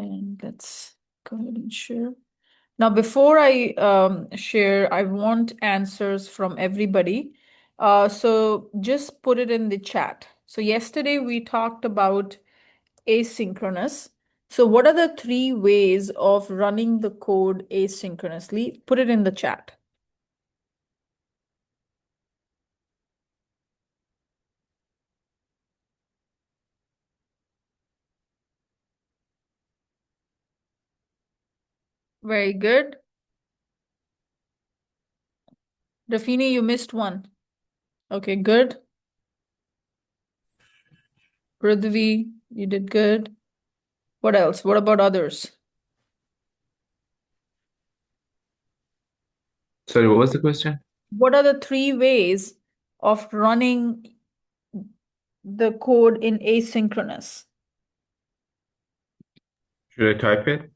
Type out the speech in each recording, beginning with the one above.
And let's go ahead and share. Now, before I share, I want answers from everybody. So just put it in the chat. So yesterday we talked about asynchronous. So what are the 3 ways of running the code asynchronously? Put it in the chat. Very good. Rafini, you missed one. Okay, good. Prithvi, you did good. What else? What about others? Sorry, what was the question? What are the 3 ways of running the code in asynchronous? Should I type it?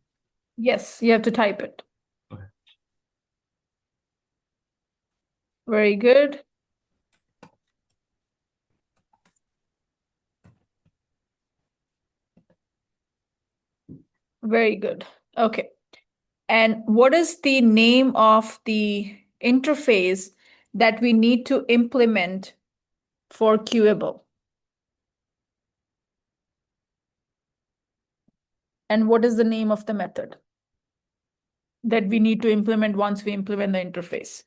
Yes, you have to type it. Okay. Very good. Very good. Okay. And what is the name of the interface that we need to implement for Queueable? And what is the name of the method that we need to implement once we implement the interface?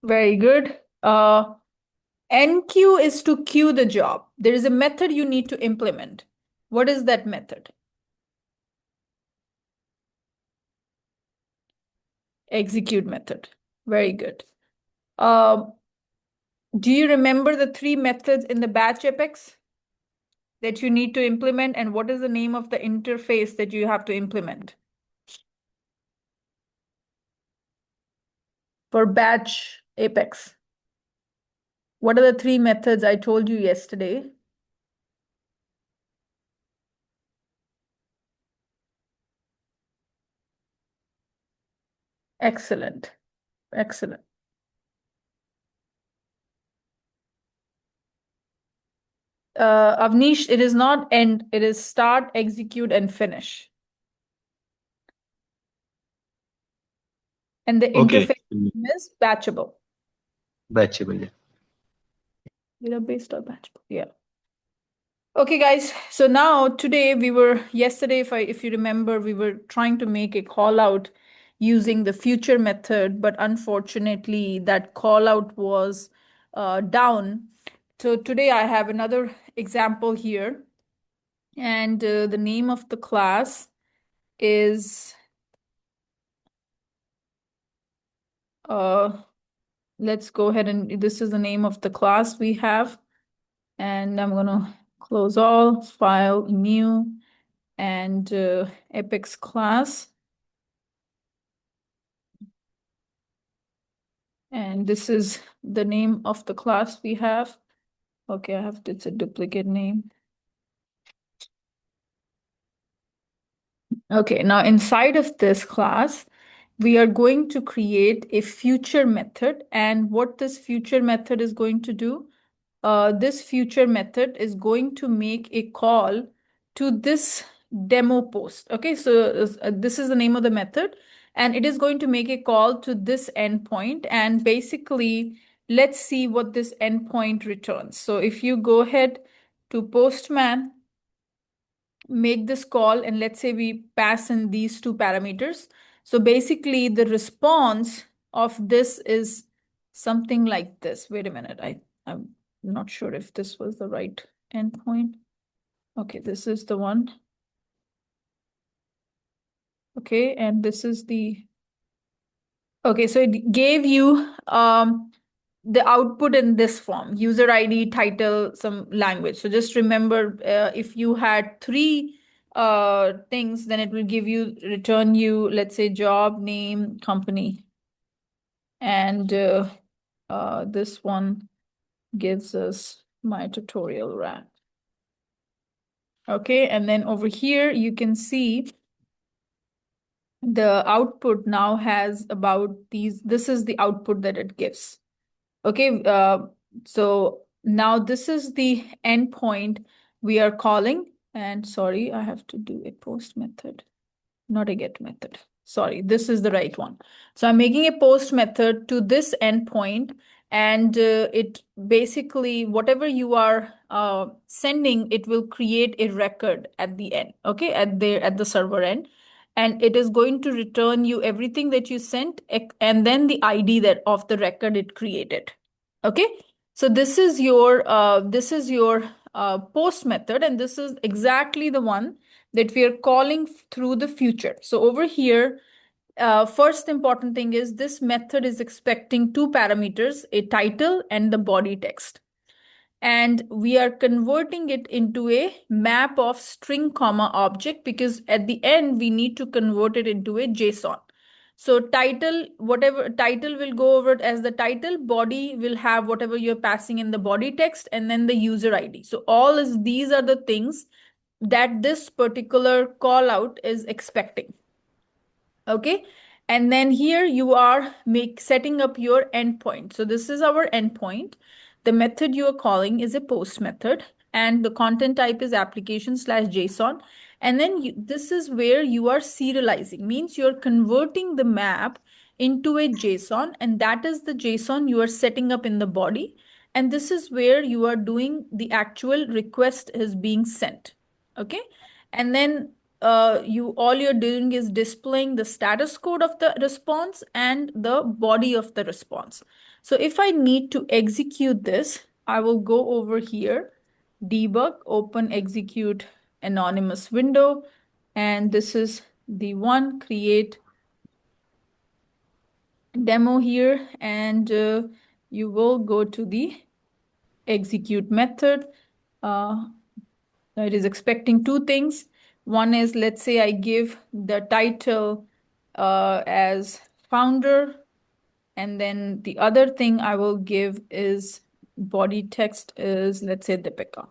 Very good. NQ is to queue the job. There is a method you need to implement. What is that method? Execute method. Very good. Do you remember the 3 methods in the batch Apex that you need to implement? And what is the name of the interface that you have to implement? For batch Apex. What are the 3 methods I told you yesterday? Excellent. Excellent. Avnish, it is not end, it is start, execute, and finish. And the Okay. interface is batchable. Batchable, yeah. Database or batchable. Yeah. Okay, guys. So now today yesterday, if you remember, we were trying to make a call out using the future method, but unfortunately that call out was down. So today I have another example here, and the name of the class is let's go ahead, and this is the name of the class we have, and I'm gonna close all, file, new, and Apex class. And this is the name of the class we have. Okay, it's a duplicate name. Okay, now inside of this class, we are going to create a future method. And what this future method is going to do, this future method is going to make a call to this demo post. Okay, so this is the name of the method, and it is going to make a call to this endpoint. And basically, let's see what this endpoint returns. So if you go ahead to Postman, make this call, and let's say we pass in these 2 parameters. So basically, the response of this is something like this. Wait a minute, I'm not sure if this was the right endpoint. Okay, this is the one. Okay, and this is the, okay, so it gave you the output in this form: user ID, title, some language. So just remember, if you had 3 things, then it will return you, let's say, job, name, company. And this one gives us MyTutorialRack. Okay, and then over here you can see the output now has about these. This is the output that it gives. Okay, So now this is the endpoint we are calling. And sorry, I have to do a post method, not a get method. Sorry, this is the right one. So I'm making a post method to this endpoint, and it basically, whatever you are sending, it will create a record at the end, okay, at the server end. And it is going to return you everything that you sent, and then the ID that of the record it created. Okay, so this is your post method, and this is exactly the one that we are calling through the future. So over here, first important thing is this method is expecting two parameters, a title and the body text. And we are converting it into a map of string comma object, because at the end we need to convert it into a JSON. So title, whatever title will go over as the title, body will have whatever you're passing in the body text, and then the user ID. So these are the things that this particular call out is expecting. Okay. And then here you are setting up your endpoint. So this is our endpoint. The method you are calling is a post method, and the content type is application/JSON. And then this is where you are serializing, means you're converting the map into a JSON, and that is the JSON you are setting up in the body. And this is where you are doing the actual request is being sent. Okay. And then you all you're doing is displaying the status code of the response and the body of the response. So if I need to execute this, I will go over here, debug, open, execute anonymous window, and this is the one, create demo here, and you will go to the execute method. Uh, it is expecting two things. One is, let's say I give the title as founder, and then the other thing I will give is body text is, let's say, Deepika.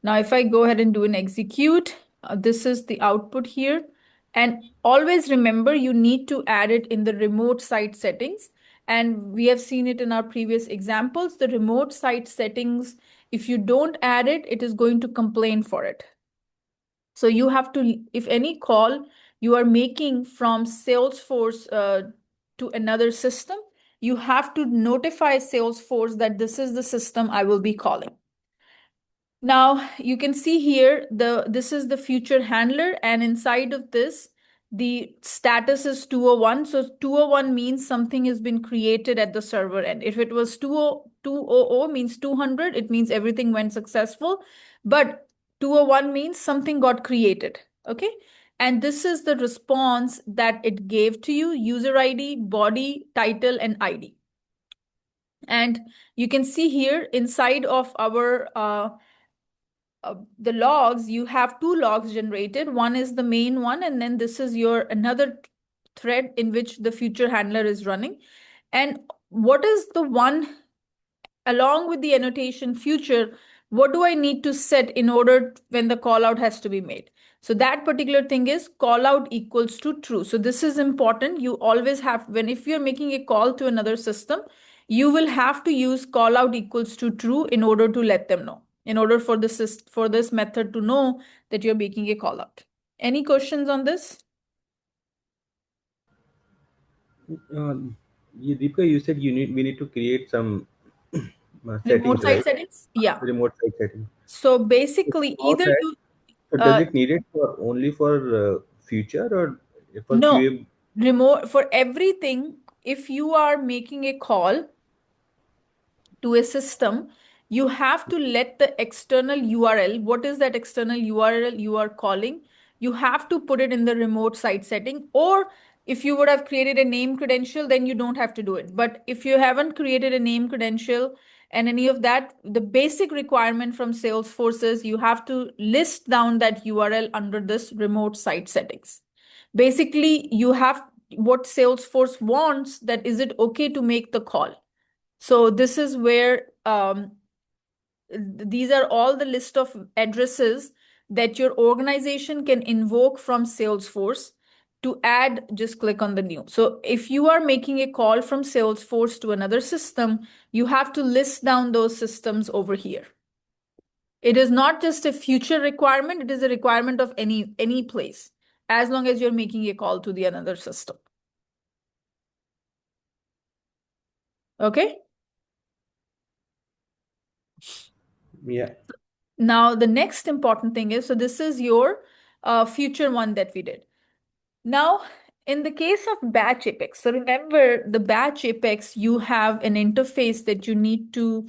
Now, if I go ahead and do an execute, this is the output here. And always remember, you need to add it in the remote site settings. And we have seen it in our previous examples. The remote site settings, if you don't add it, it is going to complain for it. So you have to, if any call you are making from Salesforce to another system, you have to notify Salesforce that this is the system I will be calling. Now you can see here this is the future handler, and inside of this the status is 201. So 201 means something has been created at the server end. If it was 200 means 200, it means everything went successful. But 201 means something got created. Okay. And this is the response that it gave to you: user ID, body, title, and ID. And you can see here inside of our the logs, you have two logs generated. One is the main one, and then this is your another thread in which the future handler is running. And what is the one along with the annotation future? What do I need to set in order when the call out has to be made? So that particular thing is call out equals to true. So this is important. You always have, when if you're making a call to another system, you will have to use call out equals to true in order to let them know, in order for this method to know that you're making a call out. Any questions on this? Deepika, you said we need to create some Remote settings, site right? settings? Yeah. Remote site settings. So So basically, for either that, you so does uh, it need it for only for future or for no, QA? remote for everything. If you are making a call to a system, you have to let the external URL, what is that external URL you are calling? You have to put it in the remote site setting. Or if you would have created a name credential, then you don't have to do it. But if you haven't created a name credential and any of that, the basic requirement from Salesforce is you have to list down that URL under this remote site settings. Basically, you have what Salesforce wants, that is it okay to make the call? So this is where these are all the list of addresses that your organization can invoke from Salesforce To add, just click on the new. So if you are making a call from Salesforce to another system, you have to list down those systems over here. It is not just a future requirement, it is a requirement of any place, as long as you're making a call to the another system. Okay? Yeah. Now, the next important thing is, so this is your future one that we did. Now, in the case of batch Apex, so remember the batch Apex, you have an interface that you need to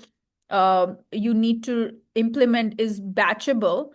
implement is batchable.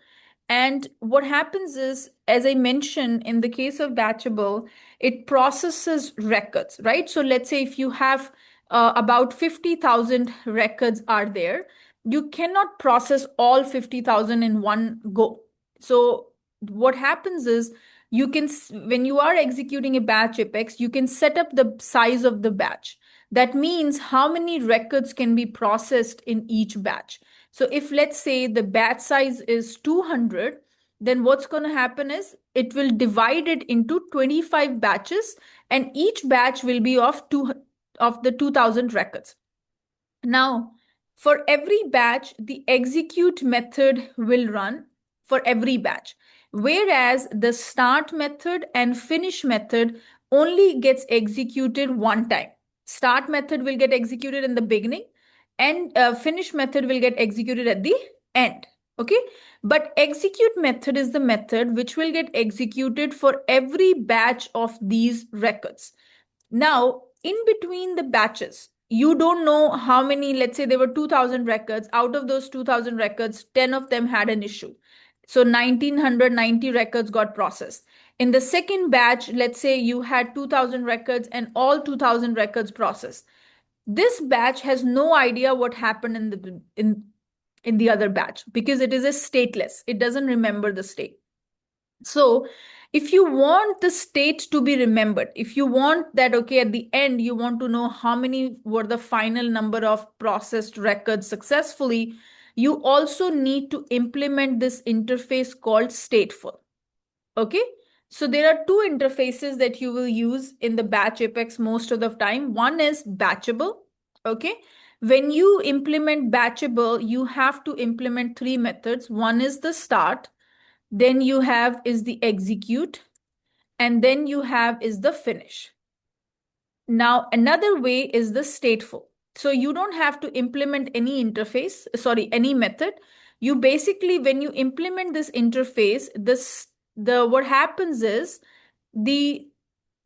And what happens is, as I mentioned, in the case of batchable, it processes records, right? So let's say if you have about 50,000 records are there, you cannot process all 50,000 in one go. So what happens is, you can, when you are executing a batch Apex, you can set up the size of the batch. That means how many records can be processed in each batch. So if let's say the batch size is 200, then what's going to happen is it will divide it into 25 batches, and each batch will be of the 2000 records. Now, for every batch, the execute method will run for every batch, whereas the start method and finish method only gets executed one time. Start method will get executed in the beginning, and finish method will get executed at the end. Okay, but execute method is the method which will get executed for every batch of these records. Now, in between the batches, you don't know how many, let's say there were 2000 records. Out of those 2000 records, 10 of them had an issue. So 1990 records got processed. In the second batch, let's say you had 2000 records and all 2000 records processed. This batch has no idea what happened in the other batch because it is a stateless. It doesn't remember the state. So if you want the state to be remembered, if you want that, okay, at the end, you want to know how many were the final number of processed records successfully, you also need to implement this interface called stateful. Okay. So there are two interfaces that you will use in the batch Apex most of the time. One is batchable. Okay. When you implement batchable, you have to implement three methods. One is the start, then you have is the execute, and then you have is the finish. Now, another way is the stateful. So you don't have to implement any interface, sorry, any method. You basically, when you implement this interface, what happens is the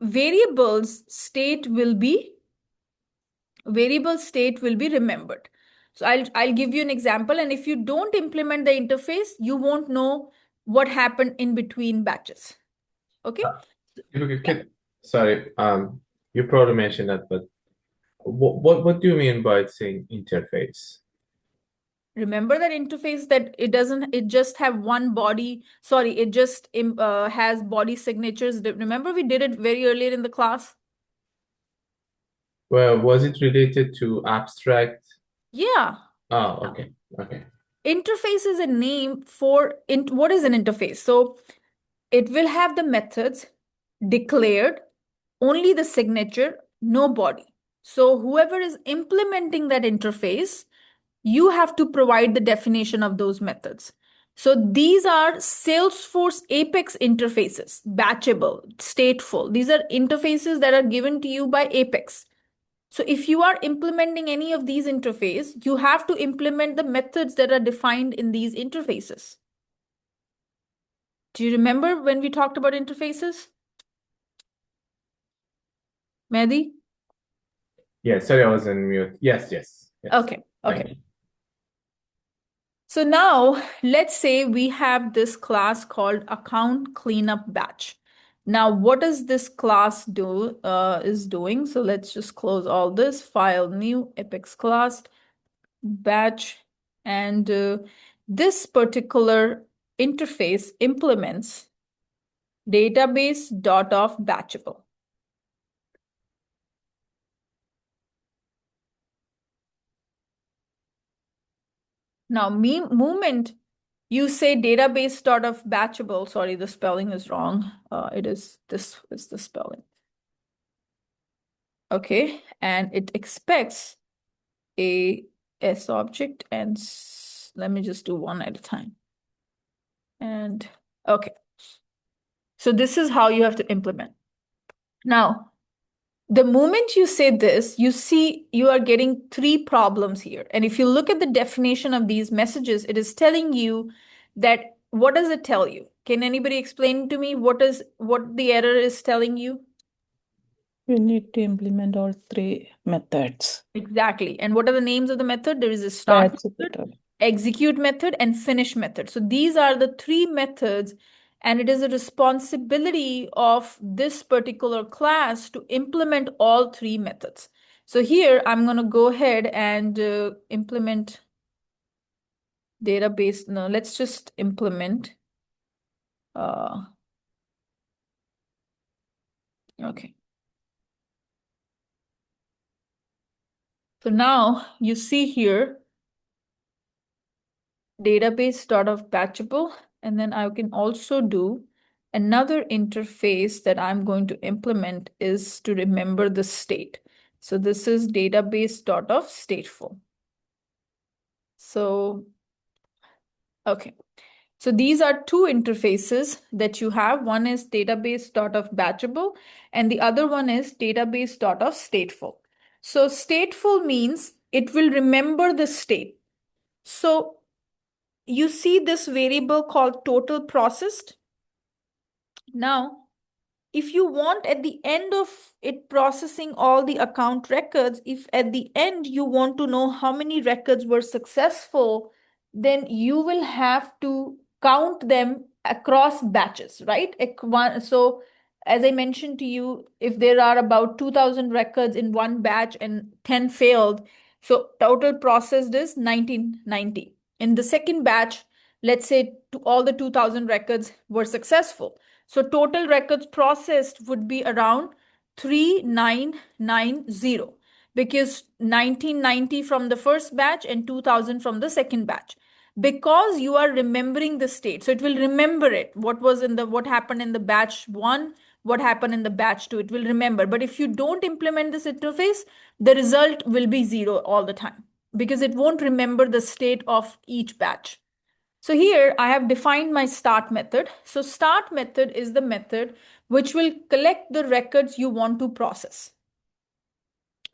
variable's state will be remembered. So I'll give you an example, and if you don't implement the interface, you won't know what happened in between batches. Okay. Sorry, you probably mentioned that, but what do you mean by saying interface? Remember that interface that it just have one body, sorry, it just has body signatures. Remember we did it very earlier in the class? Well, was it related to abstract? Yeah. Oh, okay. Okay. Interface is a name for what is an interface? So it will have the methods declared, only the signature, no body. So whoever is implementing that interface, you have to provide the definition of those methods. So these are Salesforce Apex interfaces, batchable, stateful. These are interfaces that are given to you by Apex. So if you are implementing any of these interfaces, you have to implement the methods that are defined in these interfaces. Do you remember when we talked about interfaces? Mehdi? Yeah, sorry, I was on mute. Yes. Okay. So now let's say we have this class called account cleanup batch. Now, what does this class is doing? So let's just close all this, file new Apex class batch, and this particular interface implements database.of batchable. Now, moment you say database start of batchable. Sorry, the spelling is wrong. This is the spelling. Okay, and it expects a S object, and let me just do one at a time. And okay, so this is how you have to implement. Now, the moment you say this, you see you are getting three problems here. And if you look at the definition of these messages, it is telling you that, what does it tell you? Can anybody explain to me what the error is telling you? You need to implement all three methods. Exactly. And what are the names of the method? There is a start method, execute method, and finish method. So these are the three methods, and it is a responsibility of this particular class to implement all three methods. So here I'm going to go ahead and implement database. No, let's just implement. Okay. So now you see here, database start of batchable, and then I can also do another interface that I'm going to implement is to remember the state. So this is database start of stateful. So, okay. So these are two interfaces that you have. One is database start of batchable, and the other one is database start of stateful. So stateful means it will remember the state. So you see this variable called total processed. Now, if you want at the end of it processing all the account records, if at the end you want to know how many records were successful, then you will have to count them across batches, right? So as I mentioned to you, if there are about 2000 records in one batch and 10 failed, so total processed is 1990. In the second batch, let's say all the 2000 records were successful. So total records processed would be around 3990, because 1990 from the first batch and 2000 from the second batch. Because you are remembering the state, so it will remember it. What happened in the batch 1, what happened in the batch 2, it will remember. But if you don't implement this interface, the result will be 0 all the time, because it won't remember the state of each batch. So here I have defined my start method. So start method is the method which will collect the records you want to process.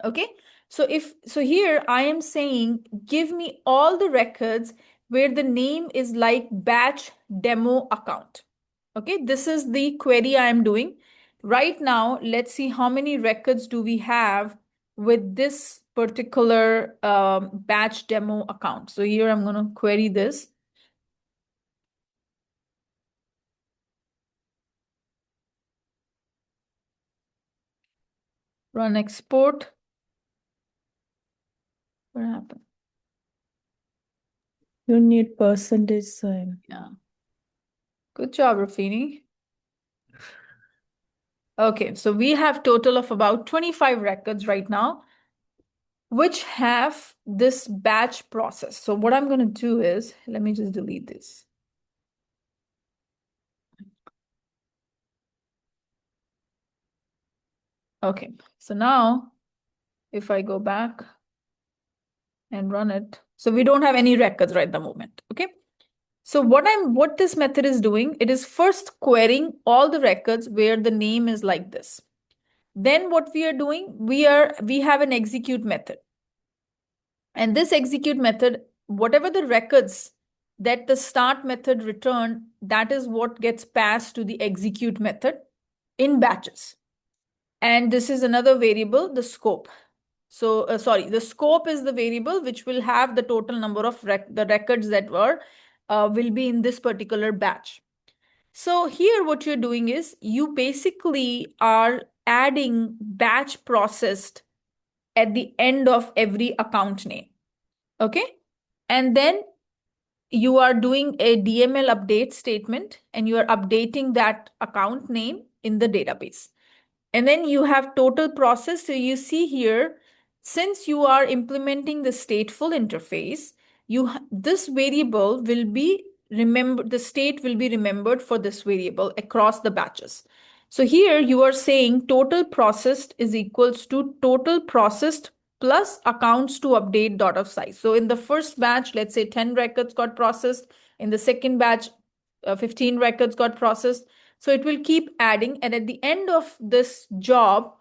Okay, so here I am saying, give me all the records where the name is like batch demo account. Okay, this is the query I am doing. Right now, let's see how many records do we have with this particular batch demo account. So here I'm going to query this. Run export. What happened? You need percentage sign. Yeah. Good job, Rafini. Okay, so we have total of about 25 records right now, which have this batch process. So what I'm going to do is, let me just delete this. Okay, so now if I go back and run it, so we don't have any records right at the moment. Okay, so what this method is doing, it is first querying all the records where the name is like this. Then what we are doing, we have an execute method. And this execute method, whatever the records that the start method returned, that is what gets passed to the execute method in batches. And this is another variable, the scope. So, the scope is the variable which will have the total number of the records that will be in this particular batch. So here what you're doing is you basically are adding batch processed at the end of every account name. Okay. And then you are doing a DML update statement and you are updating that account name in the database. And then you have total process. So you see here, since you are implementing the stateful interface, this variable will be the state will be remembered for this variable across the batches. So here you are saying total processed is equals to total processed plus accounts to update dot of size. So in the first batch, let's say 10 records got processed. In the second batch, 15 records got processed. So it will keep adding. And at the end of this job,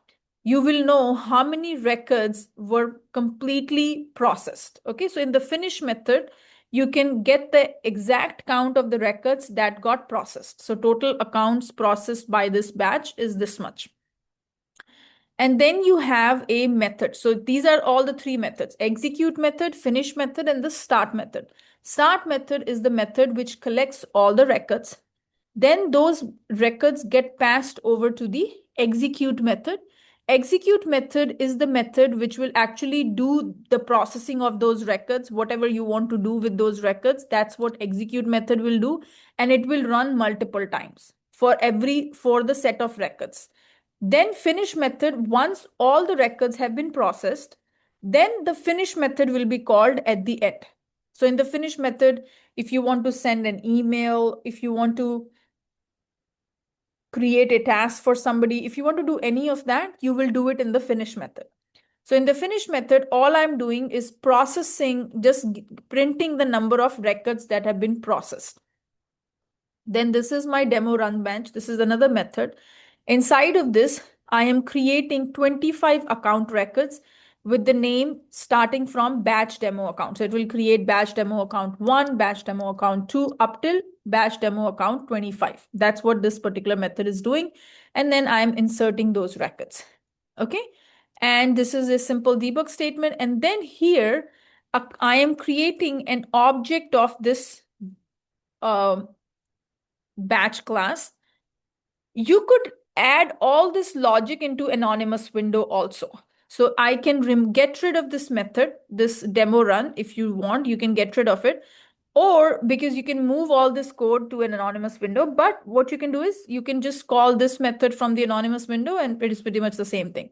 you will know how many records were completely processed. Okay, so in the finish method, you can get the exact count of the records that got processed. So total accounts processed by this batch is this much. And then you have a method. So these are all the three methods: execute method, finish method, and the start method. Start method is the method which collects all the records. Then those records get passed over to the execute method. Execute method is the method which will actually do the processing of those records. Whatever you want to do with those records, that's what execute method will do. And it will run multiple times for the set of records. Then finish method, once all the records have been processed, then the finish method will be called at the end. So in the finish method, if you want to send an email, if you want to create a task for somebody, if you want to do any of that, you will do it in the finish method. So in the finish method, all I'm doing is processing, just printing the number of records that have been processed. Then this is my demo run bench. This is another method. Inside of this, I am creating 25 account records with the name starting from batch demo account. So it will create batch demo account 1, batch demo account 2, up till batch demo account 25. That's what this particular method is doing. And then I'm inserting those records. Okay. And this is a simple debug statement. And then here, I am creating an object of this batch class. You could add all this logic into anonymous window also. So I can get rid of this method, this demo run. If you want, you can get rid of it. Or because you can move all this code to an anonymous window. But what you can do is you can just call this method from the anonymous window, and it is pretty much the same thing.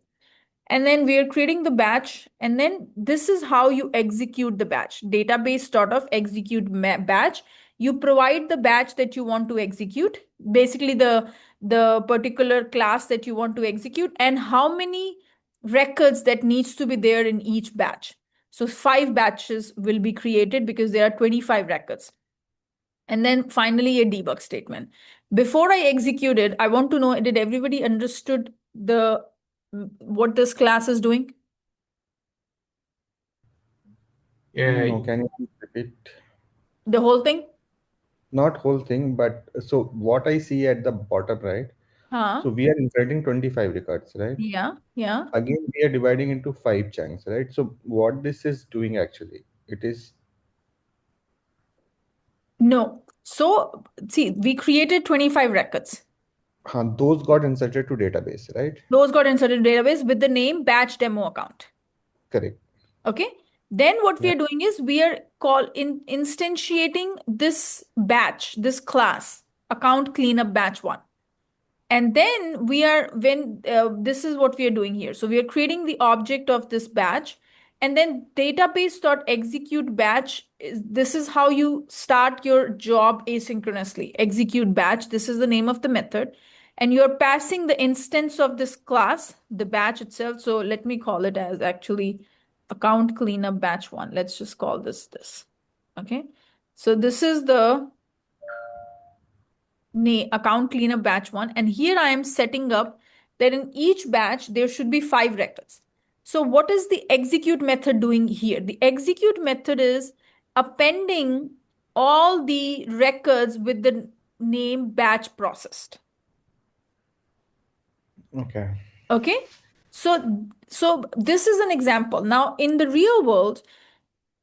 And then we are creating the batch. And then this is how you execute the batch. Database start of execute batch. You provide the batch that you want to execute, basically the particular class that you want to execute, and how many records that needs to be there in each batch. So 5 batches will be created because there are 25 records. And then finally a debug statement. Before I executed, I want to know, did everybody understood what this class is doing? Yeah, No, can you repeat? The whole thing? Not whole thing, but so what I see at the bottom, right? Huh? So we are inserting 25 records, right? Yeah, yeah. Again, we are dividing into 5 chunks, right? So what this is doing actually, it is No. So see, we created 25 records. those got inserted to database, right? Those got inserted in database with the name batch demo account. Correct. Okay. Then what we Yeah. are doing is we are instantiating this batch, this class, account cleanup batch 1. And then this is what we are doing here. So we are creating the object of this batch, and then database.execute batch this is how you start your job asynchronously. Execute batch, this is the name of the method, and you're passing the instance of this class, the batch itself. So let me call it as actually account cleanup batch 1. Let's just call this. Okay. So this is the account cleanup batch 1, and here I am setting up that in each batch there should be 5 records. So what is the execute method doing here? The execute method is appending all the records with the name batch processed. Okay. Okay. So this is an example. Now in the real world,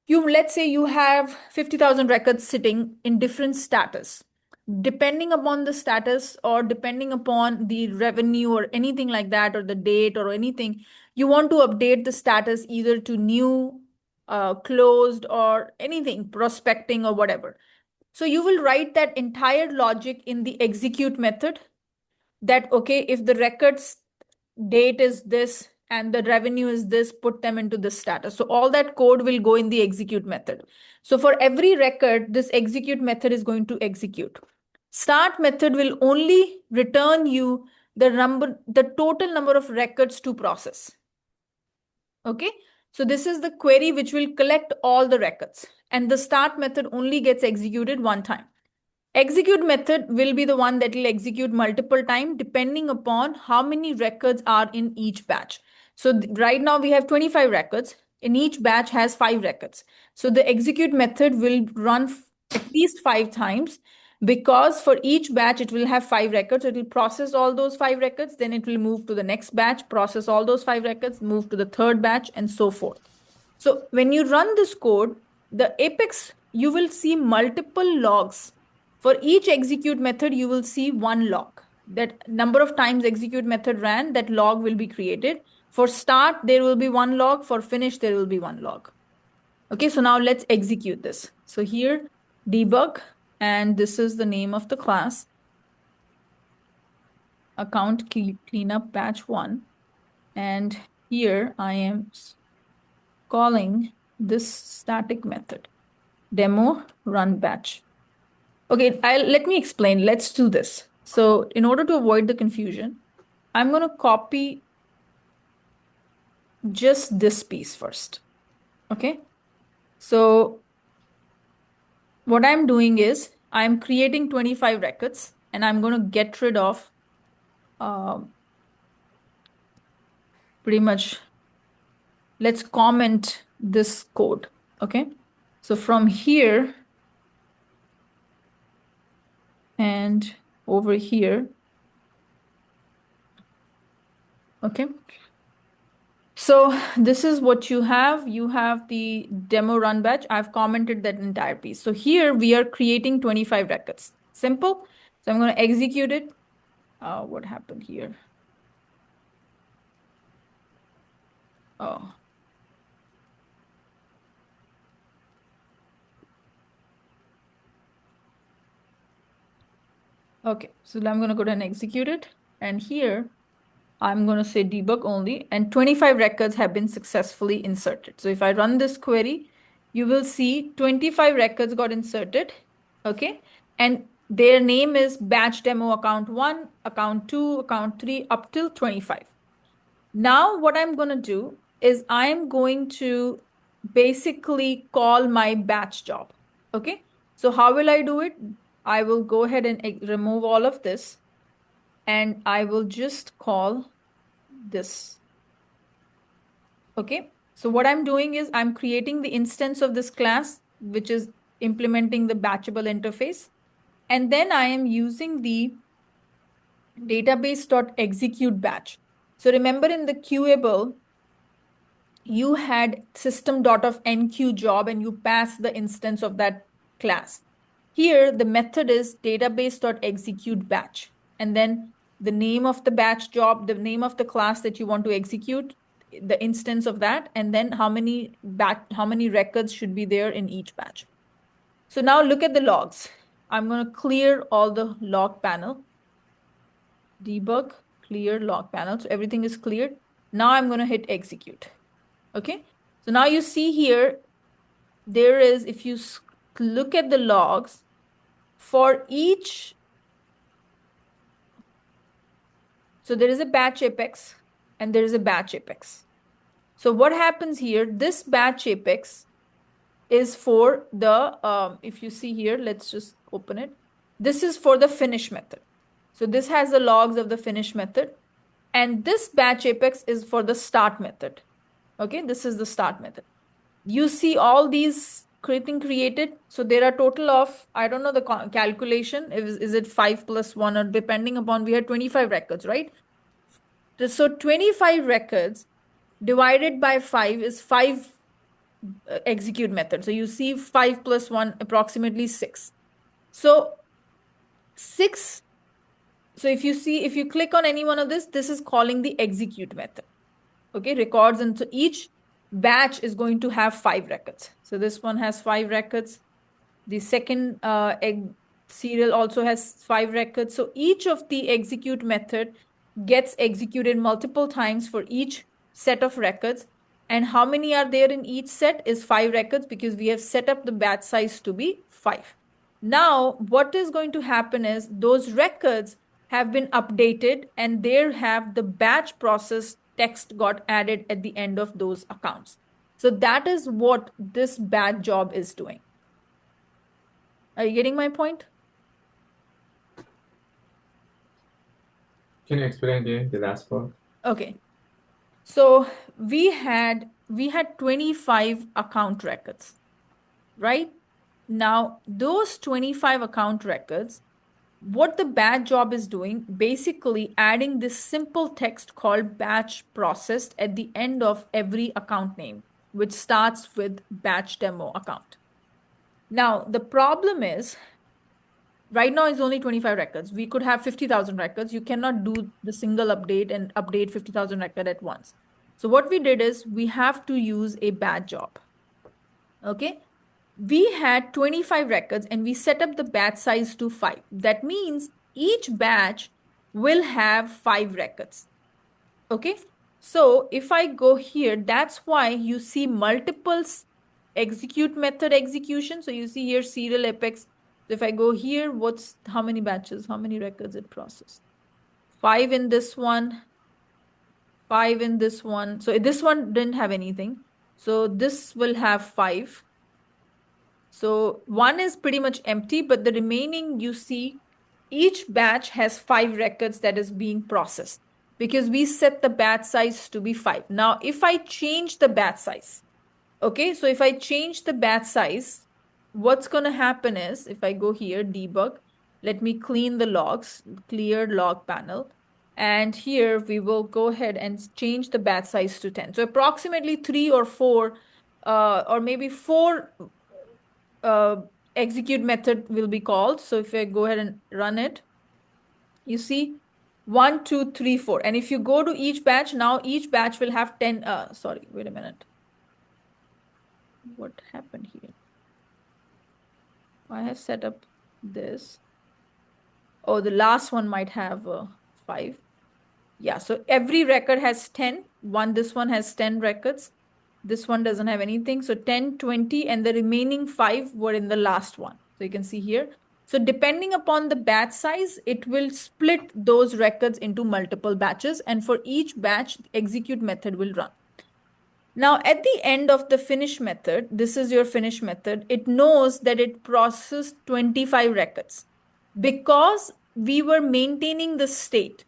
let's say you have 50,000 records sitting in different status. Depending upon the status or depending upon the revenue or anything like that, or the date or anything, you want to update the status either to new, closed, or anything, prospecting or whatever. So you will write that entire logic in the execute method, that okay, if the records date is this and the revenue is this, put them into this status. So all that code will go in the execute method. So for every record, this execute method is going to execute. Start method will only return you the total number of records to process. Okay, so this is the query which will collect all the records, and the start method only gets executed one time. Execute method will be the one that will execute multiple times depending upon how many records are in each batch. So right now we have 25 records. In each batch has 5 records. So the execute method will run at least 5 times, because for each batch it will have 5 records. It will process all those 5 records, then it will move to the next batch, process all those 5 records, move to the third batch, and so forth. So when you run this code, the Apex, you will see multiple logs. For each execute method, you will see one log. That number of times execute method ran, that log will be created. For start, there will be one log. For finish, there will be one log. Okay, so now let's execute this. So here, debug, and this is the name of the class. Account cleanup batch 1. And here I am calling this static method, demo run batch. Okay, let me explain. Let's do this. So in order to avoid the confusion, I'm going to copy just this piece first. Okay, so what I'm doing is I'm creating 25 records, and I'm going to get rid of pretty much, let's comment this code. Okay, so from here and over here. Okay, so this is what you have. You have the demo run batch. I've commented that entire piece. So here we are creating 25 records. Simple. So I'm going to execute it. What happened here? Oh. Okay, so I'm going to go ahead and execute it. And here I'm going to say debug only, and 25 records have been successfully inserted. So if I run this query, you will see 25 records got inserted. Okay, and their name is batch demo account 1, account 2, account 3, up till 25. Now what I'm going to do is I'm going to basically call my batch job. Okay, so how will I do it? I will go ahead and remove all of this, and I will just call this. Okay, so what I'm doing is I'm creating the instance of this class, which is implementing the batchable interface. And then I am using the database.execute batch. So remember, in the queueable, you had system.of_enqueue job, and you pass the instance of that class. Here, the method is database.execute batch. And then the name of the batch job, the name of the class that you want to execute, the instance of that, and then how many records should be there in each batch. So now look at the logs. I'm going to clear all the log panel. Debug, clear log panel. So everything is cleared. Now I'm going to hit execute. Okay. So now you see here, there is, if you look at the logs, for each, so there is a batch apex and there is a batch apex. So what happens here, this batch apex is for the, if you see here, let's just open it. This is for the finish method. So this has the logs of the finish method. And this batch apex is for the start method. Okay, this is the start method. You see all these created. So there are total of, I don't know the calculation, is it 5 plus 1, or depending upon, we had 25 records, right? So 25 records divided by 5 is 5 execute method. So you see 5 plus 1, approximately 6. So 6. So if you click on any one of this is calling the execute method. Okay, records, and so each batch is going to have 5 records. So this one has 5 records. The second serial also has 5 records. So each of the execute method gets executed multiple times for each set of records. And how many are there in each set is 5 records because we have set up the batch size to be 5. Now, what is going to happen is those records have been updated and there have the batch process text got added at the end of those accounts. So that is what this batch job is doing. Are you getting my point? Can you explain the last part? Okay. So we had 25 account records, right? Now, those 25 account records, what the batch job is doing, basically adding this simple text called batch processed at the end of every account name, which starts with batch demo account. Now, the problem is, right now is only 25 records. We could have 50,000 records. You cannot do the single update and update 50,000 record at once. So what we did is we have to use a batch job. Okay. We had 25 records and we set up the batch size to 5. That means each batch will have 5 records. Okay. So if I go here, that's why you see multiple execute method execution. So you see here serial apex. So if I go here, how many batches, how many records it processed? 5 in this one, 5 in this one. So this one didn't have anything. So this will have 5. So one is pretty much empty, but the remaining you see each batch has 5 records that is being processed because we set the batch size to be 5. Now, if I change the batch size, okay, so if I change the batch size, what's going to happen is if I go here, debug, let me clean the logs, clear log panel. And here we will go ahead and change the batch size to 10. So approximately 3 or 4, or maybe 4 execute method will be called. So if I go ahead and run it, you see 1, 2, 3, 4. And if you go to each batch, now each batch will have 10. Sorry, wait a minute. What happened here? I have set up this. Oh, the last one might have 5. Yeah, so every record has 10. This one has 10 records. This one doesn't have anything. So 10, 20, and the remaining 5 were in the last one. So you can see here. So depending upon the batch size, it will split those records into multiple batches. And for each batch, the execute method will run. Now, at the end of the finish method, this is your finish method, it knows that it processed 25 records because we were maintaining the state.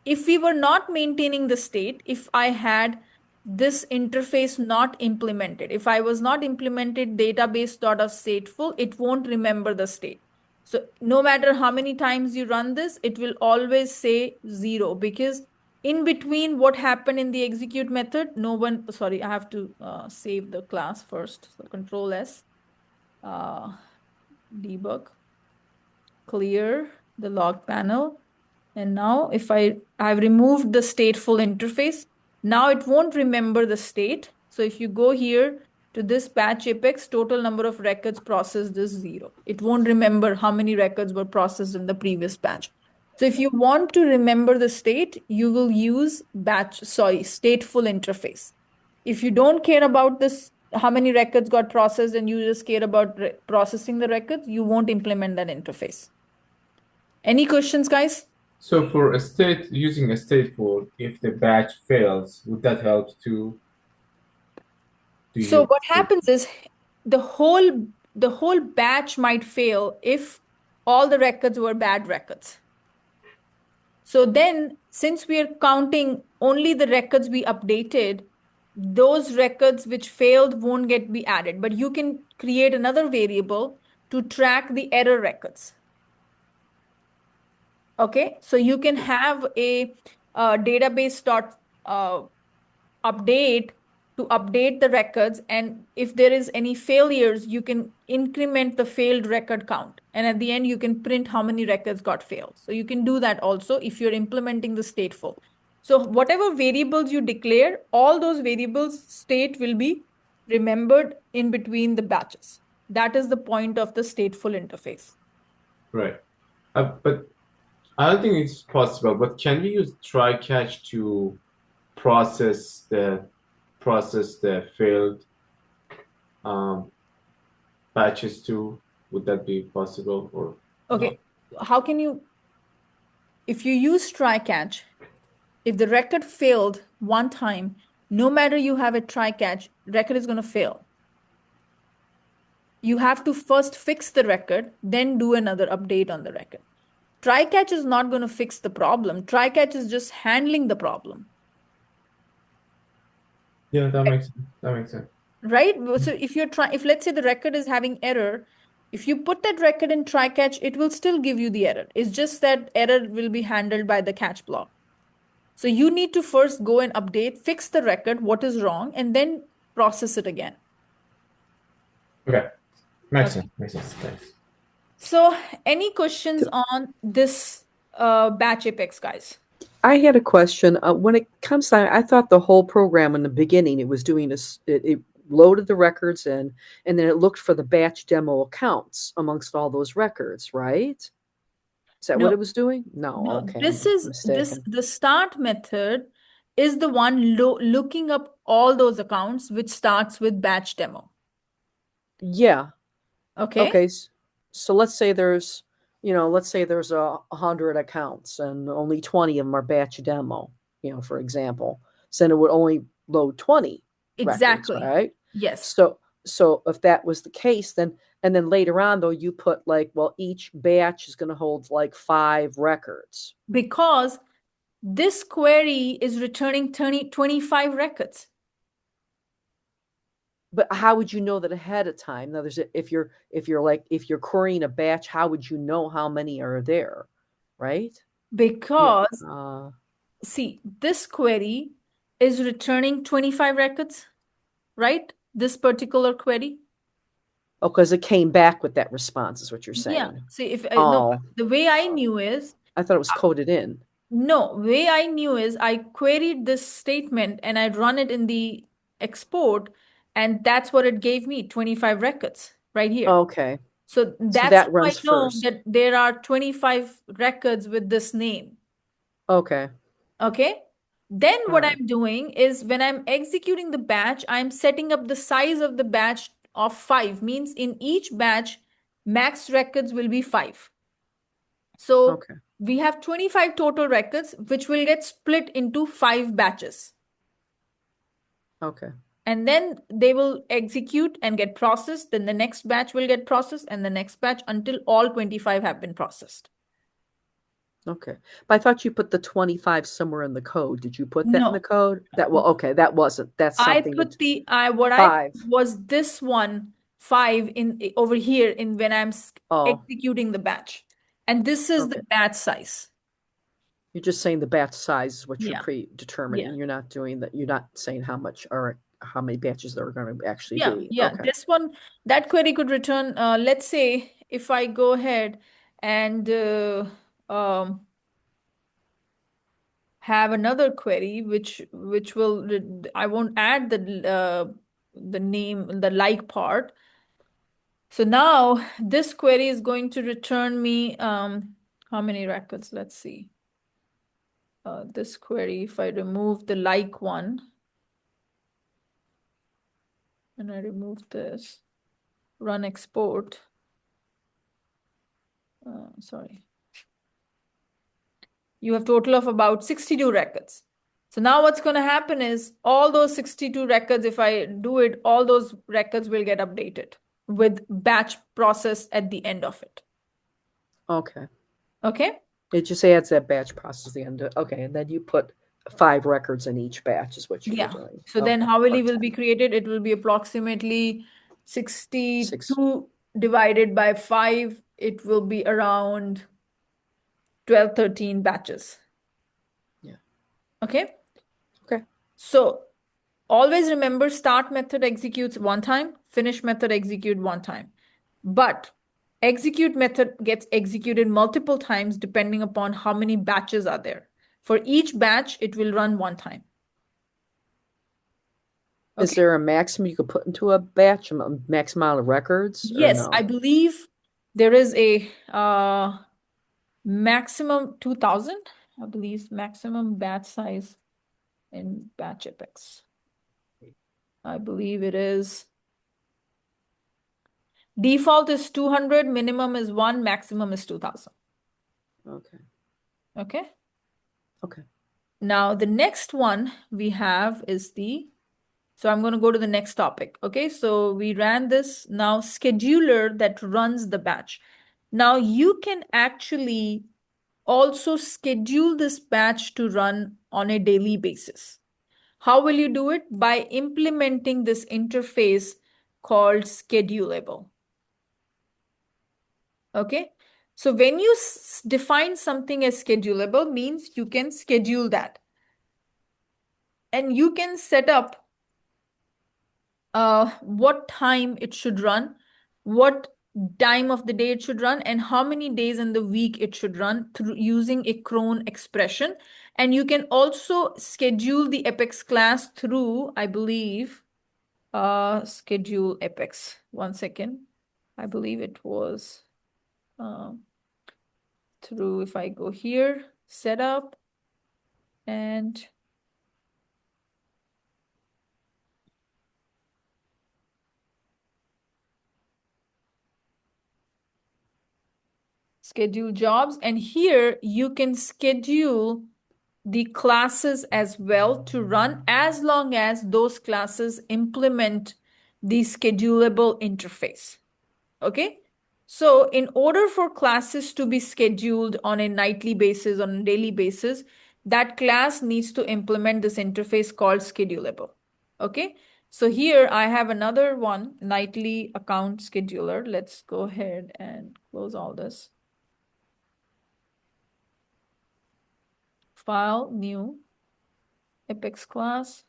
If we were not maintaining the state, if I had this interface not implemented, if I was not implemented database.stateful, it won't remember the state. So no matter how many times you run this, it will always say 0 because in between what happened in the execute method, sorry, I have to save the class first. So Control S, debug, clear the log panel. And now if I've removed the stateful interface, now it won't remember the state. So if you go here to this batch apex, total number of records processed is 0. It won't remember how many records were processed in the previous batch. So if you want to remember the state, you will use stateful interface. If you don't care about this, how many records got processed and you just care about processing the records, you won't implement that interface. Any questions, guys? So for using a stateful, if the batch fails, would that help to So use what happens is the whole batch might fail if all the records were bad records. So then, since we are counting only the records we updated, those records which failed won't be added. But you can create another variable to track the error records. Okay, so you can have a database update to update the records, and if there is any failures, you can increment the failed record count, and at the end you can print how many records got failed. So you can do that also if you're implementing the stateful. So whatever variables you declare, all those variables state will be remembered in between the batches. That is the point of the stateful interface. right? But I don't think it's possible. But can we use try catch to process the failed batches too? Would that be possible or Okay, how can you, if you use try catch, if the record failed one time, no matter you have a try catch, record is going to fail. You have to first fix the record, then do another update on the record. Try catch is not going to fix the problem. Try catch is just handling the problem. Yeah, that makes sense. That makes sense. Right? So if let's say the record is having error, if you put that record in try catch, it will still give you the error. It's just that error will be handled by the catch block. So you need to first go and update, fix the record, what is wrong, and then process it again. Okay. Makes Okay. sense. Makes sense. Thanks. So any questions on this batch Apex, guys? I had a question. When it comes to, I thought the whole program in the beginning, it was doing this, it loaded the records in, and then it looked for the batch demo accounts amongst all those records, right? Is that what No. it was doing? No, No, okay. this I'm is mistaken. the start method is the one looking up all those accounts which starts with batch demo. Yeah. Okay. Okay. So let's say there's, let's say there's 100 accounts and only 20 of them are batch demo, for example. So then it would only load 20 Exactly. records, right? Yes. So if that was the case, then and then later on though you put like, well, each batch is going to hold like 5 records. Because this query is returning 25 records. But how would you know that ahead of time? Now, if you're querying a batch, how would you know how many are there, right? Because see, this query is returning 25 records, right? This particular query. Oh, because it came back with that response, is what you're saying. Yeah. See, if no, the way I knew is I thought it was coded in. No, way I knew is I queried this statement and I'd run it in the export, and that's what it gave me, 25 records right here. Okay. So that's that how I runs know first. that there are 25 records with this name. Okay. Okay. Then what right. I'm doing is when I'm executing the batch, I'm setting up the size of the batch of 5, means in each batch, max records will be 5. So Okay. we have 25 total records, which will get split into 5 batches. Okay. And then they will execute and get processed. Then the next batch will get processed and the next batch until all 25 have been processed. Okay. But I thought you put the 25 somewhere in the code. Did you put that in the code? Okay. That's something. I put what 5. I was this one 5 in over here in when I'm executing the batch. And this is the batch size. You're just saying the batch size is what you're predetermining. Yeah. You're not doing that. You're not saying how many batches there are going to actually be. Yeah. Okay. This one, that query could return, let's say if I go ahead and have another query, which will, I won't add the name, the like part. So now this query is going to return me how many records? Let's see. This query, if I remove the like one, and I remove this, run export. Sorry. You have total of about 62 records. So now what's going to happen is all those 62 records, if I do it, all those records will get updated with batch process at the end of it. Okay. Okay. It just adds that batch process at the end. Okay. And then you put 5 records in each batch is what you're doing. So then how will be created? It will be approximately 62 divided by 5. It will be around 12, 13 batches. Yeah. Okay. Okay. So always remember, start method executes one time, finish method execute one time. But execute method gets executed multiple times depending upon how many batches are there. For each batch, it will run one time. Okay. Is there a maximum you could put into a batch, a max amount of records? Yes, or no? I believe there is a maximum 2000. I believe maximum batch size. in batch Apex. I believe it is. Default is 200, minimum is 1, maximum is 2000. Okay. Okay. Okay. Now the next one we have is so I'm going to go to the next topic. Okay, so we ran this. Now scheduler that runs the batch. Now you can actually also schedule this batch to run on a daily basis. How will you do it? By implementing this interface called schedulable. Okay, so when you define something as schedulable, means you can schedule that. And you can set up what time it should run, what time of the day it should run, and how many days in the week it should run through using a cron expression. And you can also schedule the Apex class through, I believe, schedule Apex. 1 second. I believe it was through, if I go here, setup, and schedule jobs. And here you can schedule the classes as well to run as long as those classes implement the schedulable interface. Okay. So in order for classes to be scheduled on a nightly basis, on a daily basis, that class needs to implement this interface called schedulable. Okay. So here I have another one, nightly account scheduler. Let's go ahead and close all this. File, new, Apex class,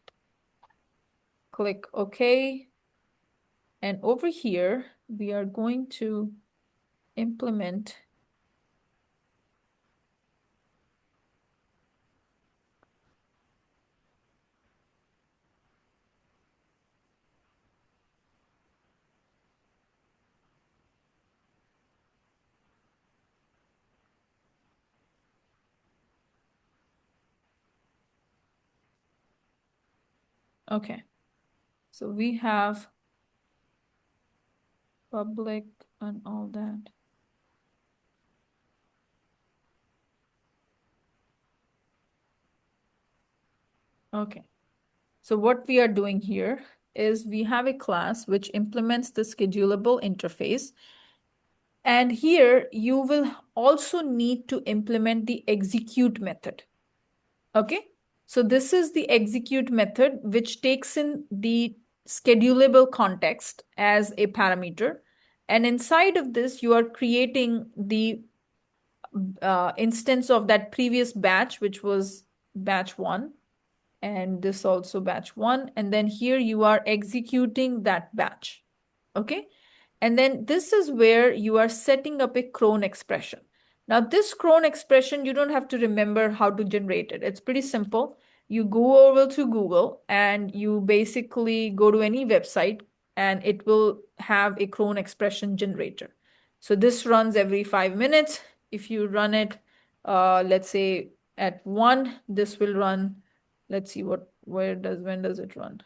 click OK. And over here, we are going to implement okay. So we have public and all that. Okay. So what we are doing here is we have a class which implements the schedulable interface. And here you will also need to implement the execute method. Okay. So this is the execute method, which takes in the schedulable context as a parameter. And inside of this, you are creating the instance of that previous batch, which was batch 1. And this also batch 1. And then here you are executing that batch. Okay. And then this is where you are setting up a cron expression. Now this cron expression, you don't have to remember how to generate it. It's pretty simple. You go over to Google and you basically go to any website and it will have a cron expression generator. So this runs every 5 minutes. If you run it, let's say at 1, this will run, let's see when does it run?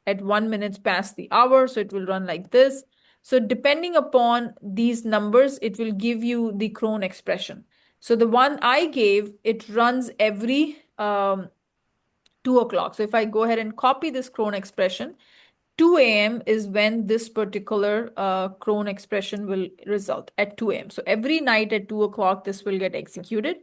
At 1 minute past the hour. So it will run like this. So depending upon these numbers, it will give you the cron expression. So the one I gave, it runs every 2 o'clock. So if I go ahead and copy this cron expression, 2 a.m. is when this particular cron expression will result at 2 a.m. So every night at 2 o'clock, this will get executed.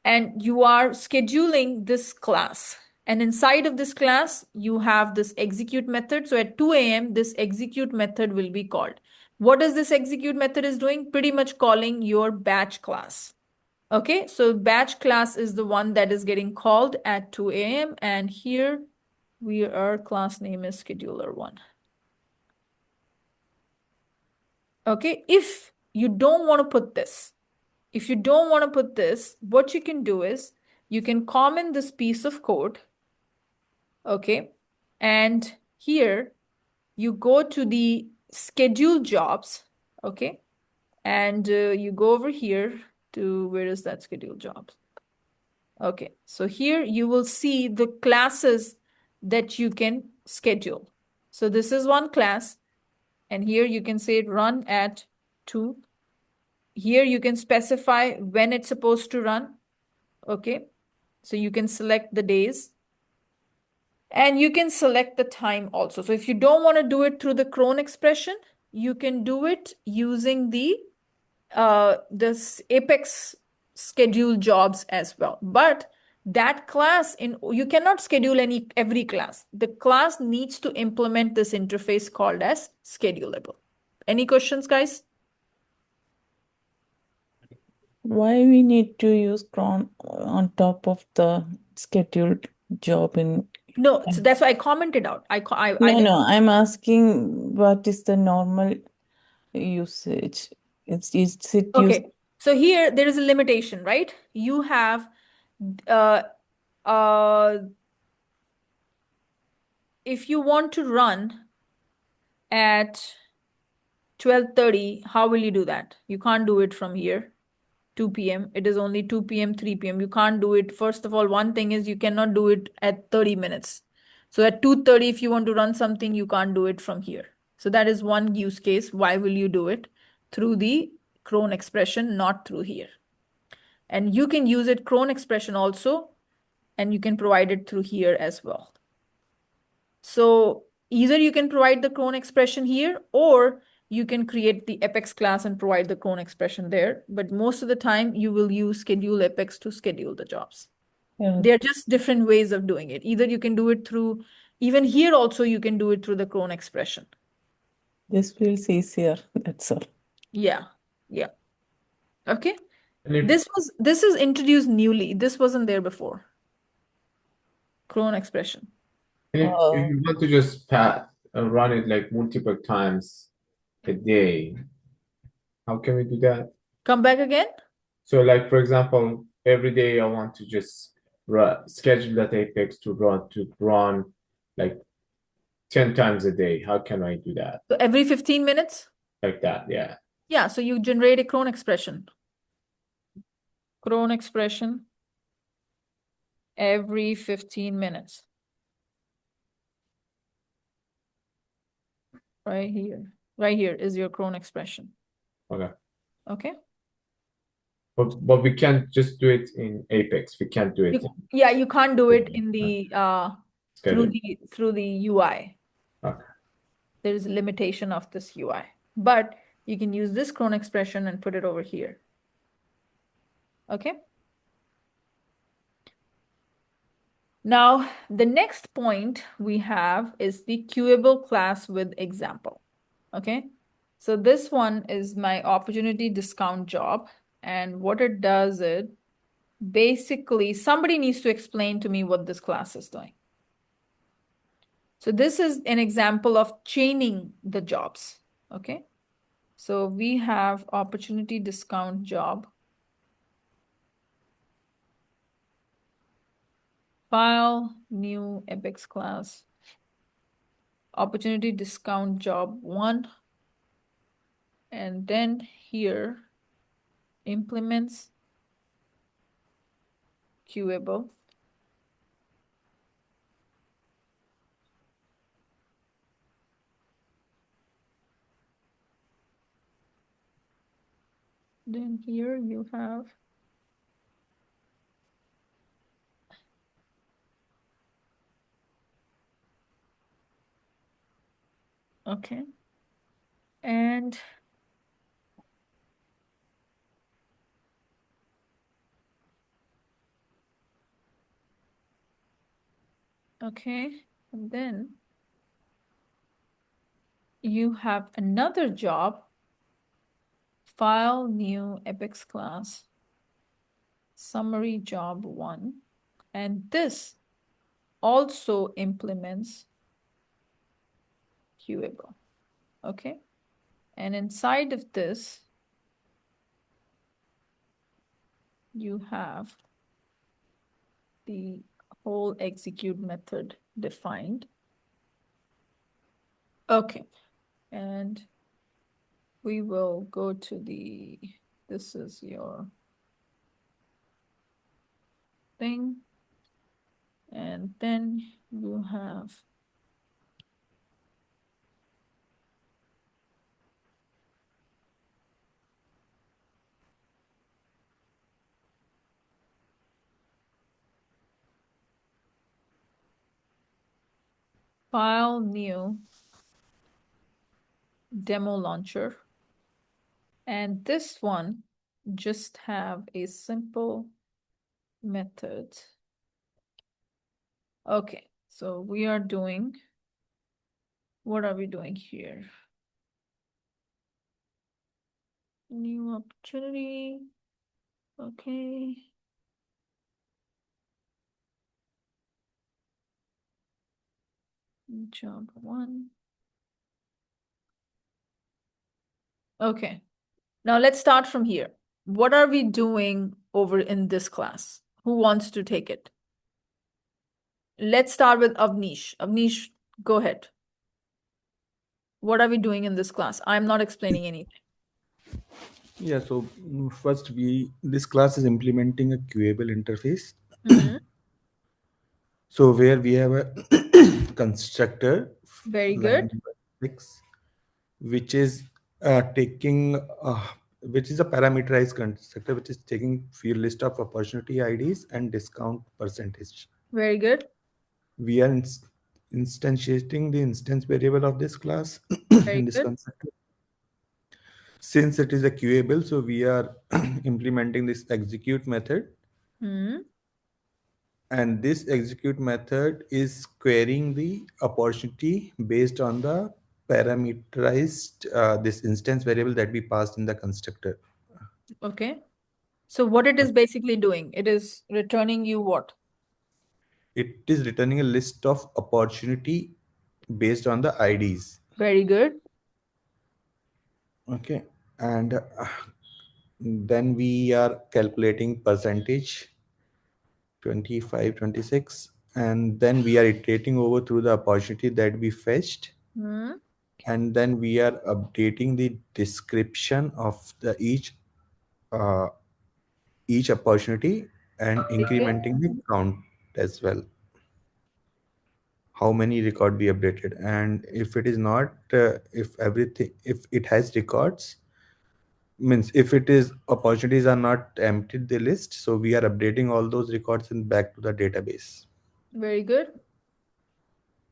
And you are scheduling this class. And inside of this class, you have this execute method. So at 2 a.m., this execute method will be called. What is this execute method is doing? Pretty much calling your batch class. Okay, so batch class is the one that is getting called at 2 a.m. And here our class name is scheduler1. Okay, if you don't want to put this, what you can do is you can comment this piece of code. Okay. And here you go to the schedule jobs. Okay. And you go over here to, where is that schedule jobs? Okay, so here you will see the classes that you can schedule. So this is one class, and here you can say run at 2. Here you can specify when it's supposed to run. Okay, so you can select the days. And you can select the time also. So if you don't want to do it through the cron expression, you can do it using this Apex schedule jobs as well. But that class you cannot schedule every class. The class needs to implement this interface called as schedulable. Any questions, guys? Why we need to use cron on top of the scheduled job in? No, so that's why I commented out. I No, I'm asking what is the normal usage? Is it used? Okay, so here there is a limitation, right? You have uh if you want to run at 12:30, how will you do that? You can't do it from here, 2 p.m. It is only 2 p.m., 3 p.m. You can't do it. First of all, one thing is you cannot do it at 30 minutes. So at 2:30, if you want to run something, you can't do it from here. So that is one use case. Why will you do it? Through the cron expression, not through here. And you can use it cron expression also, and you can provide it through here as well. So either you can provide the cron expression here, or you can create the Apex class and provide the cron expression there. But most of the time, you will use schedule Apex to schedule the jobs. Yeah, They're just different ways of doing it. Either you can do it through, even here also, you can do it through the cron expression. this feels easier. That's all. Yeah, yeah. Okay. And if, This is introduced newly. This wasn't there before. Cron expression. and if you want to just run it like multiple times a day, how can we do that? Come back again. So like, for example, every day I want to just schedule that Apex to run like 10 times a day. How can I do that? So every 15 minutes? Like that, yeah. Yeah, so you generate a cron expression. Cron expression every 15 minutes. Right here. Right here is your cron expression. Okay. Okay. But we can't just do it in Apex. We can't do it Yeah, you can't do it in the schedule. through the UI. Okay. There is a limitation of this UI. But you can use this cron expression and put it over here. Okay. Now, the next point we have is the queueable class with example. Okay. So this one is my opportunity discount job. And what it does is basically somebody needs to explain to me what this class is doing. So this is an example of chaining the jobs. Okay. So we have opportunity discount job. File, new Apex class. Opportunity discount job 1. And then here, implements queueable. Then here you have okay. And okay, and then you have another job, file, new Apex class, summary job 1, and this also implements queueable. Okay, and inside of this, you have the whole execute method defined. Okay, and we will go to this is your thing. And then you have file new demo launcher. And this one just have a simple method. Okay, so we are doing, what are we doing here? New opportunity. Okay. Job 1. Okay. Now let's start from here. What are we doing over in this class? Who wants to take it? Let's start with Avnish. Avnish, go ahead. What are we doing in this class? I'm not explaining anything. Yeah, so first this class is implementing a queueable interface. Mhm. So where we have a constructor, Very line good. number 6, which is taking, which is a parameterized constructor, which is taking field list of opportunity IDs and discount percentage. Very good. We are instantiating the instance variable of this class Very in this good. constructor. Since it is a queueable, so we are implementing this execute method. Mhm. And this execute method is querying the opportunity based on the parameterized this instance variable that we passed in the constructor. Okay. So what it is basically doing, it is returning you what? It is returning a list of opportunity based on the IDs. Very good. Okay. And then we are calculating percentage 25, 26, and then we are iterating over through the opportunity that we fetched. Mhm. And then we are updating the description of the each opportunity and incrementing the count as well, how many record we updated. And if it is not if it has records, means if it is opportunities are not emptied the list, so we are updating all those records and back to the database. Very good.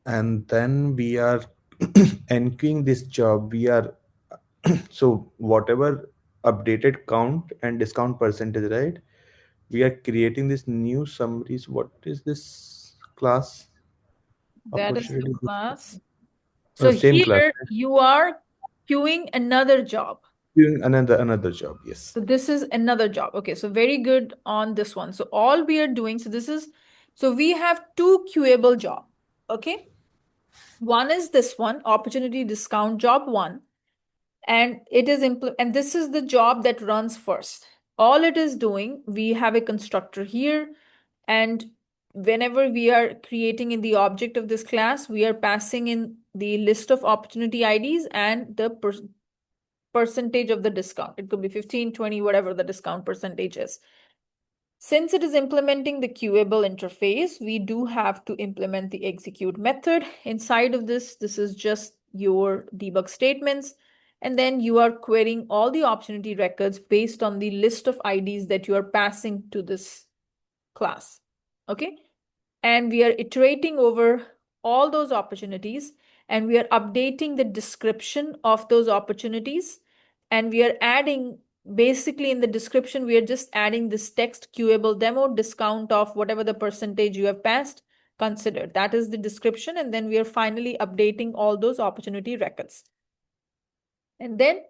And then we are enqueuing this job. We are so whatever updated count and discount percentage, right, we are creating this new summaries. What is this class? That is the Opportunity. class. So Same class, here right? you are queuing another job. Doing another job, yes. So this is another job. Okay, so very good on this one. So all we are doing, so we have two queuable job. Okay. One is this one, opportunity discount job 1. And and this is the job that runs first. All it is doing, we have a constructor here, and whenever we are creating in the object of this class, we are passing in the list of opportunity IDs and the percentage of the discount. It could be 15, 20, whatever the discount percentage is. Since it is implementing the queueable interface, we do have to implement the execute method. Inside of this is just your debug statements. And then you are querying all the opportunity records based on the list of IDs that you are passing to this class. Okay. And we are iterating over all those opportunities, and we are updating the description of those opportunities. And we are adding, basically in the description, we are just adding this text queuable demo discount of whatever the percentage you have passed considered. That is the description. And then we are finally updating all those opportunity records. And then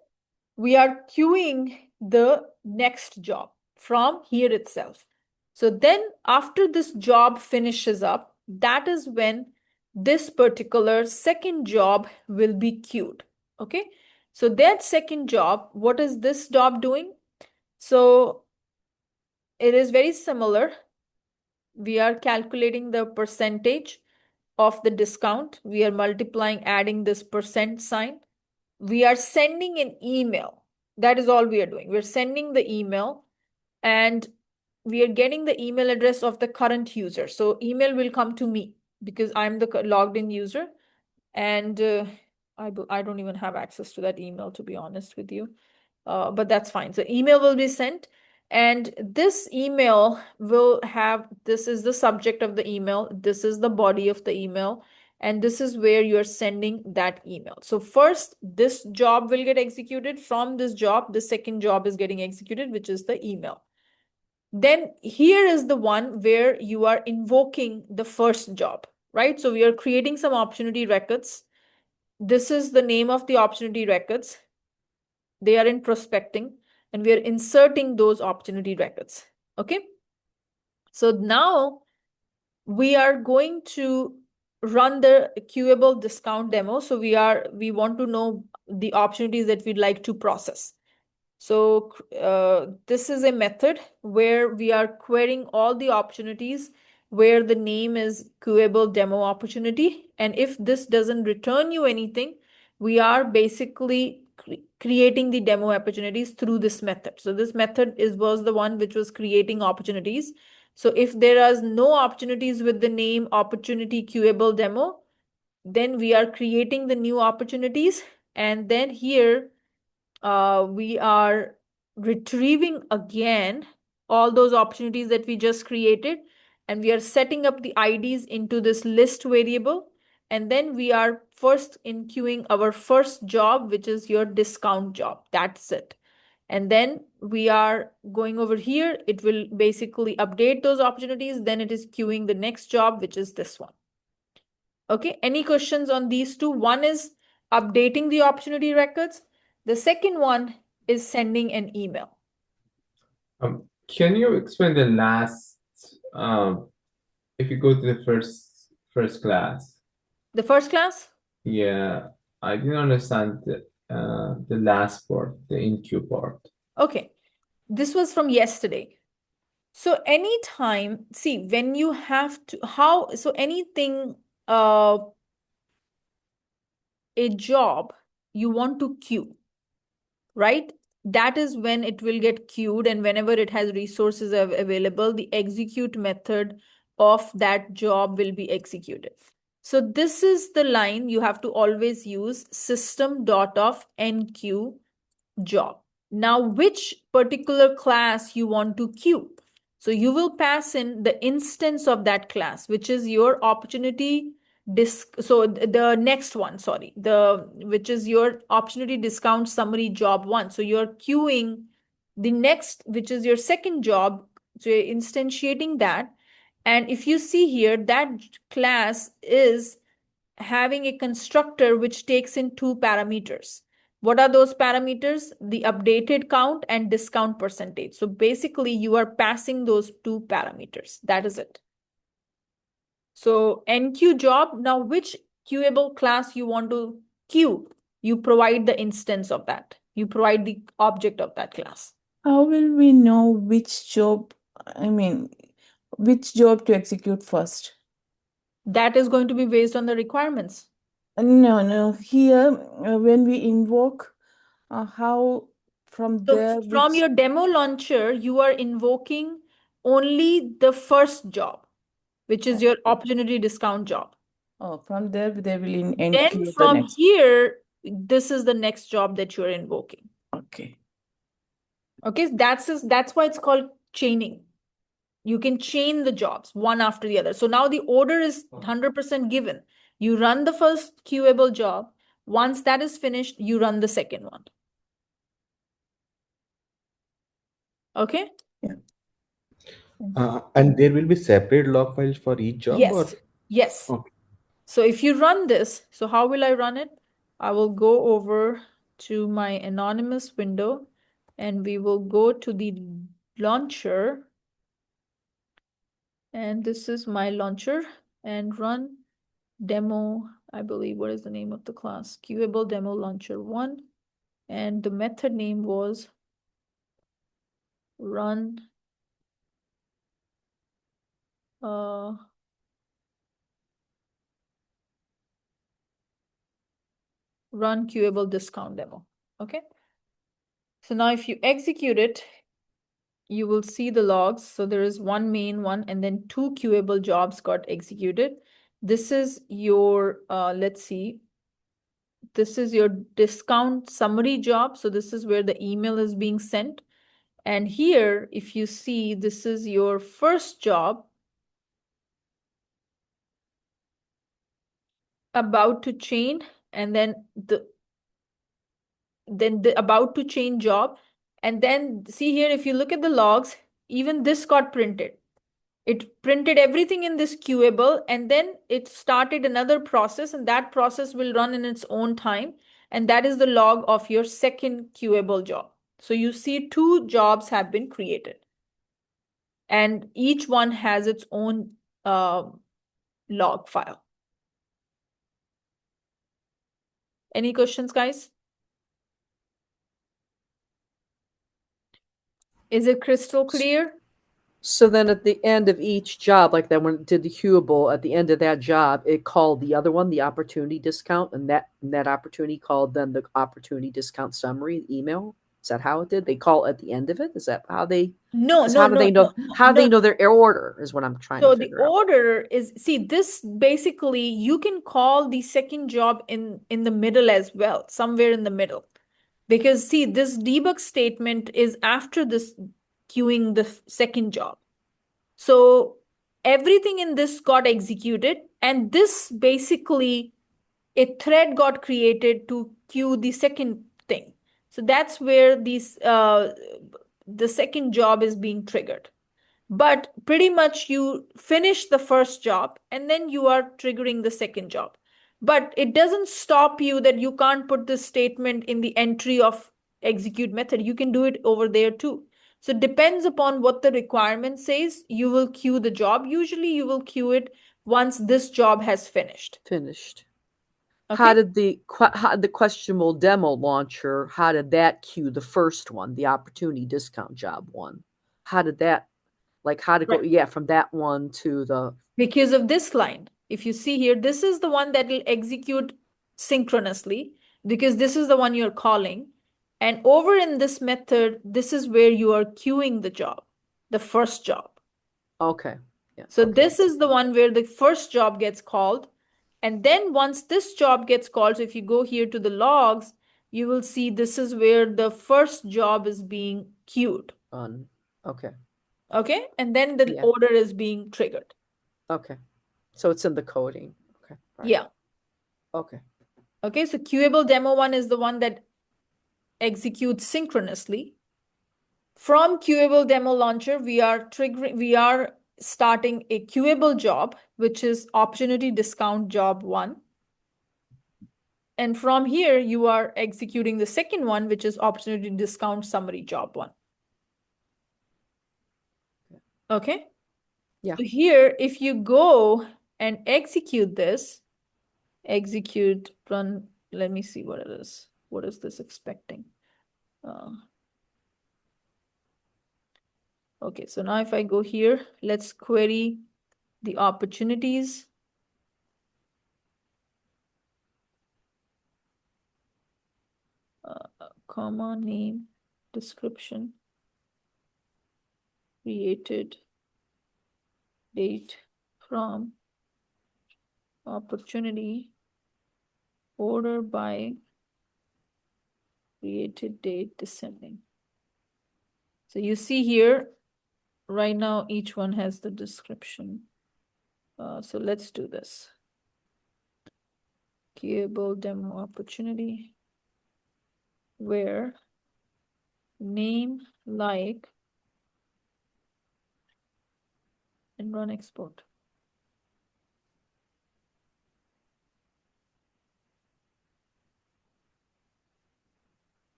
we are queuing the next job from here itself. So then after this job finishes up, that is when this particular second job will be queued. Okay. So that second job, what is this job doing? So it is very similar. We are calculating the percentage of the discount. We are multiplying, adding this percent sign. We are sending an email. That is all we are doing. We're sending the email, and we are getting the email address of the current user. So email will come to me because I'm the logged in user, and I don't even have access to that email, to be honest with you. But that's fine. So email will be sent, and this email will have, this is the subject of the email, this is the body of the email, and this is where you're sending that email. So first, this job will get executed. From this job, the second job is getting executed, which is the email. Then here is the one where you are invoking the first job, right? So we are creating some opportunity records. This is the name of the opportunity records. They are in prospecting, and we are inserting those opportunity records. Okay. So now we are going to run the queuable discount demo. So we want to know the opportunities that we'd like to process. So this is a method where we are querying all the opportunities where the name is queuable demo opportunity. And if this doesn't return you anything, we are basically creating the demo opportunities through this method. So this method was the one which was creating opportunities. So if there are no opportunities with the name opportunity queuable demo, then we are creating the new opportunities. And then here we are retrieving again all those opportunities that we just created, and we are setting up the IDs into this list variable. And then we are first in queuing our first job, which is your discount job. That's it. And then we are going over here. It will basically update those opportunities. Then it is queuing the next job, which is this one. Okay, any questions on these two? One is updating the opportunity records. The second one is sending an email. Can you explain the last, if you go to the first class? The first class? Yeah, I didn't understand the last part, the enqueue part. Okay, this was from yesterday. So anytime, see, when you have to, so anything, a job you want to queue, right? That is when it will get queued, and whenever it has resources available, the execute method of that job will be executed. So this is the line you have to always use, system.of enqueue job. Now, which particular class you want to queue? So you will pass in the instance of that class, which is your opportunity so the next one, sorry, which is your opportunity discount summary job one. So you're queuing the next, which is your second job. So you're instantiating that. And if you see here, that class is having a constructor which takes in two parameters. What are those parameters? The updated count and discount percentage. So basically you are passing those two parameters. That is it. So enqueue job, now which queuable class you want to queue, you provide the instance of that. You provide the object of that class. How will we know which job, which job to execute first? That is going to be based on the requirements. No. Here, when we invoke, how from So there, from which, your demo launcher, you are invoking only the first job, which is your opportunity discount job. from there, they will Then enqueue the from next. here, this is the next job that you're invoking. Okay. Okay, that's why it's called chaining. You can chain the jobs one after the other. So now the order is 100% given. You run the first queuable job. Once that is finished, you run the second one. Okay? Yeah. And there will be separate log files for each job, or? Yes. Okay. So if you run this, so how will I run it? I will go over to my anonymous window, and we will go to the launcher. And this is my launcher, and run demo, I believe, what is the name of the class? Queuable demo launcher 1. And the method name was run run queuable discount demo. Okay. So now if you execute it, you will see the logs. So there is one main one, and then two queuable jobs got executed. This is your, let's see, this is your discount summary job. So this is where the email is being sent. And here, if you see, this is your first job about to chain, and then the about to chain job. And then see here, if you look at the logs, even this got printed. It printed everything in this queuable, and then it started another process, and that process will run in its own time. And that is the log of your second queuable job. So you see two jobs have been created, and each one has its own log file. Any questions, guys? Is it crystal clear? So then at the end of each job, like that when it did the Queueable, at the end of that job, it called the other one the opportunity discount, and that opportunity called then the opportunity discount summary email. Is that how it did? They call it at the end of it? Is that how they No, how no, do no, they know no, how do they no. know their order is what I'm trying So to the figure out. order is, see, this basically you can call the second job in the middle as well, somewhere in the middle. Because see, this debug statement is after this queuing the second job. So everything in this got executed, and this basically a thread got created to queue the second thing. So that's where the second job is being triggered. But pretty much you finish the first job and then you are triggering the second job. But it doesn't stop you that you can't put this statement in the entry of execute method. You can do it over there too. So it depends upon what the requirement says. You will queue the job. Usually you will queue it once this job has finished. Finished. Okay? How did the questionable demo launcher, how did that queue the first one, the opportunity discount job one? How did that, like, how to go, Right. yeah, from that one to the, Because of this line. If you see here, this is the one that will execute synchronously because this is the one you're calling. And over in this method, this is where you are queuing the job, the first job. okay. Yeah, So okay. this is the one where the first job gets called. And then once this job gets called, so if you go here to the logs, you will see this is where the first job is being queued. Okay. Okay. And then the Yeah. order is being triggered. Okay. So it's in the coding. Okay. Right. Yeah. Okay. Okay. So queuable demo one is the one that executes synchronously. From Queueable Demo Launcher, we are starting a queuable job, which is opportunity discount job 1. And from here, you are executing the second one, which is opportunity discount summary job 1. Okay? Yeah. So here, if you go and execute this, run, let me see what it is. What is this expecting? Okay, so now if I go here, let's query the opportunities. Comma, name, description, created, date, from, opportunity, order by, created date, descending. So you see here, right now, each one has the description. So let's do this. Queueable demo opportunity, where name, like, and run export.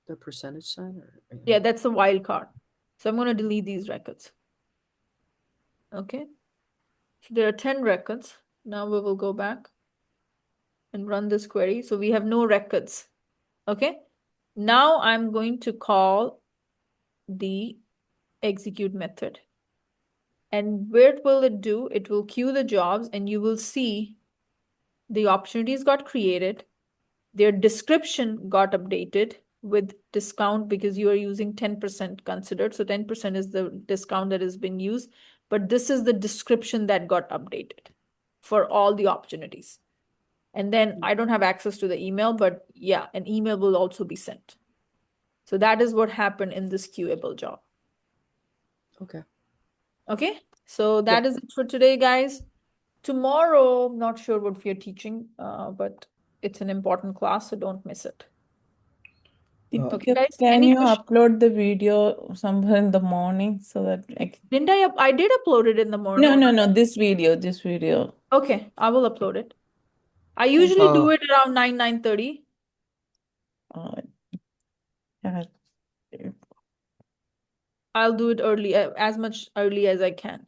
The percentage sign or Yeah, that's the wildcard. So I'm going to delete these records. Okay. So there are 10 records. Now we will go back and run this query. So we have no records. Okay. Now I'm going to call the execute method. And what will it do? It will queue the jobs, and you will see the opportunities got created. Their description got updated. with discount because you are using 10% considered. So 10% is the discount that has been used, but this is the description that got updated for all the opportunities. And then I don't have access to the email, but yeah, an email will also be sent. So that is what happened in this Queueable job. Okay. Okay, so that is it for today, guys. Tomorrow, I'm not sure what we are teaching, but it's an important class, so don't miss it. Okay, guys, Can any you questions? upload the video somewhere in the morning so that I can... Didn't I did upload it in the morning. No, this video. Okay, I will upload it. I usually do it around 9:30. Yeah. I'll do it early, as much early as I can.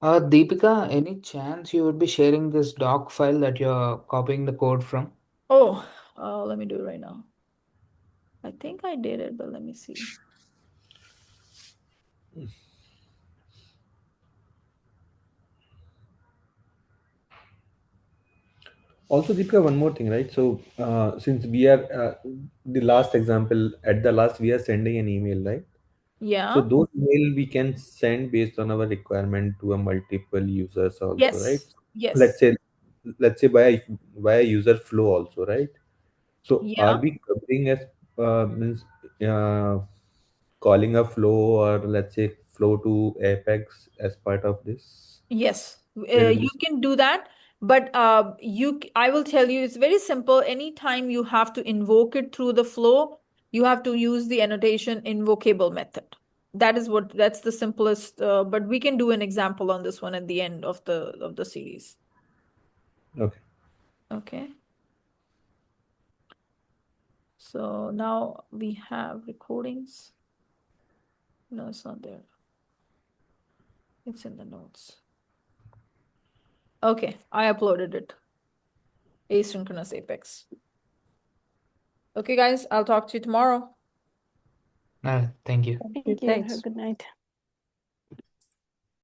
Deepika, any chance you would be sharing this doc file that you're copying the code from? Oh, let me do it right now. I think I did it, but let me see. Also, Deepika, one more thing, right? So, since we are the last example, at the last, we are sending an email, right? Yeah. So those email we can send based on our requirement to a multiple users also, right? Yes. Yes. Let's say by a user flow also, right? So are Yeah. we covering as means uh, calling a flow, or let's say flow to Apex as part of this? Yes. Here in You this. can do that, but I will tell you, it's very simple. Anytime you have to invoke it through the flow, you have to use the annotation invocable method. That's the simplest, but we can do an example on this one at the end of the series. Okay. Okay. So now we have recordings. No, it's not there. It's in the notes. Okay, I uploaded it. Asynchronous Apex. Okay, guys, I'll talk to you tomorrow. Thank you. Thank you. Thank you. Have Thanks. a good night.